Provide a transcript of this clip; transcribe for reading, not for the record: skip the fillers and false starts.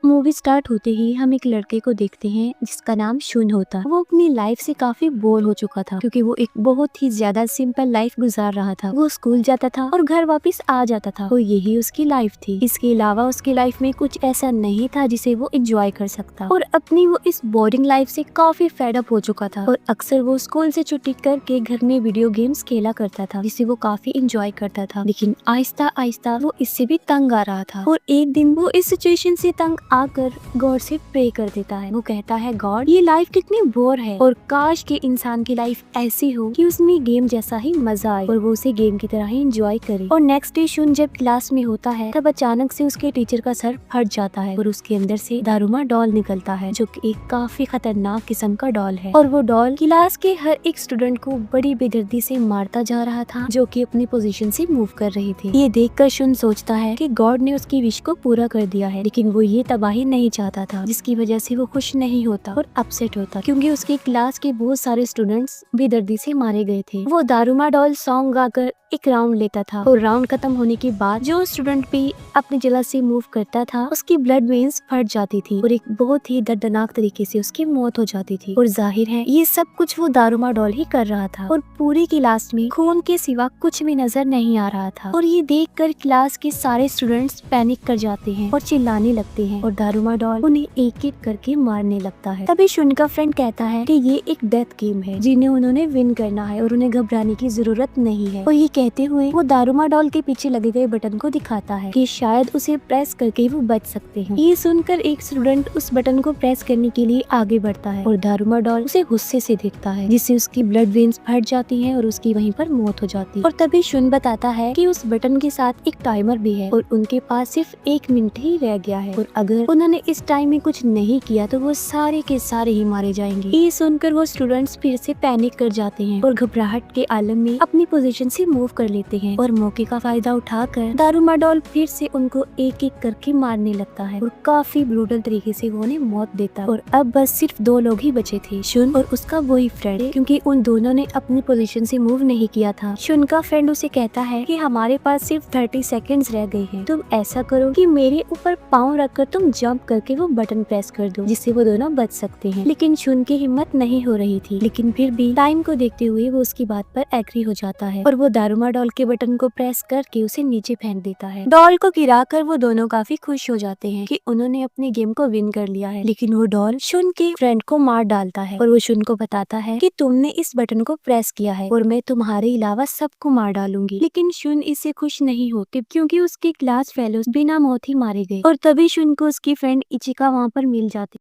Movie start होते ही हम एक लड़के को देखते हैं जिसका नाम शुन होता है। वो अपनी लाइफ से काफी बोर हो चुका था क्योंकि वो एक बहुत ही ज्यादा सिंपल लाइफ गुजार रहा था। वो स्कूल जाता था और घर वापस आ जाता था, तो यही उसकी लाइफ थी। इसके अलावा उसकी लाइफ में कुछ ऐसा नहीं था जिसे वो एंजॉय कर सकता, और अपनी वो इस बोरिंग लाइफ से काफी फेड अप हो चुका था। और अक्सर वो स्कूल से छुट्टी करके घर में वीडियो गेम्स खेला करता था, जिसे वो काफी एंजॉय करता था। लेकिन आहिस्ता आहिस्ता वो इससे भी तंग आ रहा था, और एक दिन वो इस सिचुएशन से तंग आकर गॉड से प्रे कर देता है। वो कहता है, गॉड, ये लाइफ कितनी बोर है और काश के इंसान की लाइफ ऐसी हो कि उसमें गेम जैसा ही मजा आए और वो उसे गेम की तरह ही एंजॉय करे। और नेक्स्ट डे शुन जब क्लास में होता है तब अचानक से उसके टीचर का सर फट जाता है और उसके अंदर से दारुमा डॉल निकलता है, जो कि एक काफी खतरनाक किस्म का डॉल है। और वो डॉल क्लास के हर एक स्टूडेंट को बड़ी बेदर्दी से मारता जा रहा था, जो कि अपनी पोजीशन से मूव कर रही थी। ये देखकर शुन सोचता है कि गॉड ने उसकी विश को पूरा कर दिया है, लेकिन वो ये तबाही नहीं चाहता था, जिसकी वजह से वो खुश नहीं होता और अपसेट होता, क्योंकि उसकी क्लास के बहुत सारे स्टूडेंट्स बेदर्दी से मारे गए थे। वो दारुमा डॉल सॉन्ग गाकर एक राउंड लेता था, और राउंड खत्म होने के बाद जो स्टूडेंट भी अपनी जगह से मूव करता था उसकी ब्लड वेन्स फट जाती थी और एक बहुत ही दर्दनाक तरीके से उसकी मौत हो जाती थी। और जाहिर है ये सब कुछ वो दारुमा डॉल ही कर रहा था, और पूरी क्लास में खून के सिवा कुछ भी नजर नहीं आ रहा था। और ये देखकर क्लास के सारे स्टूडेंट्स पैनिक कर जाते हैं और चिल्लाने लगते हैं, और दारुमा डॉल उन्हें एक एक करके मारने लगता है। तभी शुन का फ्रेंड कहता है कि ये एक डेथ गेम है जिन्हें उन्होंने विन करना है और उन्हें घबराने की जरूरत नहीं है। और ये कहते हुए वो दारुमा डॉल के पीछे लगे गए बटन को दिखाता है कि शायद उसे प्रेस करके वो बच सकते हैं। ये सुनकर एक स्टूडेंट उस बटन को प्रेस करने के लिए आगे बढ़ता है, और दारुमा डॉल उसे गुस्से से देखता है, जिससे उसकी ब्लड वेन्स फट जाती हैं और उसकी वहीं पर मौत हो जाती है। और तभी शुन बताता है कि उस बटन के साथ एक टाइमर भी है और उनके पास सिर्फ 1 मिनट ही रह गया है, और अगर उन्होंने इस टाइम में कुछ नहीं किया तो वो सारे के सारे ही मारे जाएंगे। ये सुनकर वो स्टूडेंट्स फिर से पैनिक कर जाते हैं और घबराहट के आलम में अपनी पोजीशन से मूव कर लेते हैं, और मौके का फायदा उठाकर दारुमा डॉल फिर से उनको एक एक करके मारने लगता है और काफी ब्रूटल तरीके से वो उन्हें मौत देता है। और अब बस सिर्फ 2 लोग ही बचे थे, शुन और उसका बॉयफ्रेंड, क्योंकि उन दोनों ने अपनी पोजीशन से मूव नहीं किया था। शुन का फ्रेंड उसे कहता है कि हमारे पास सिर्फ 30 सेकेंड्स रह गए हैं, तुम ऐसा करो कि मेरे ऊपर पाँव रखकर तुम जंप करके वो बटन प्रेस कर दो, जिससे वो दोनों बच सकते हैं। लेकिन शुन की हिम्मत नहीं हो रही थी, लेकिन फिर भी टाइम को देखते हुए वो उसकी बात पर एग्री हो जाता है, और वो दारुमा डॉल के बटन को प्रेस करके उसे नीचे फेंक देता है। डॉल को गिराकर वो दोनों काफी खुश हो जाते हैं कि उन्होंने अपनी गेम को विन कर लिया है। लेकिन वो डॉल शुन के फ्रेंड को मार डालता है, और वो शुन को बताता है कि तुमने इस बटन को प्रेस किया है और मैं तुम्हारे अलावा सबको मार डालूंगी। लेकिन शुन इससे खुश नहीं होती, क्योंकि उसके क्लास फेलोज बिना मौत ही मारे गए। और तभी शुन को उसकी फ्रेंड इचिका वहाँ पर मिल जाती।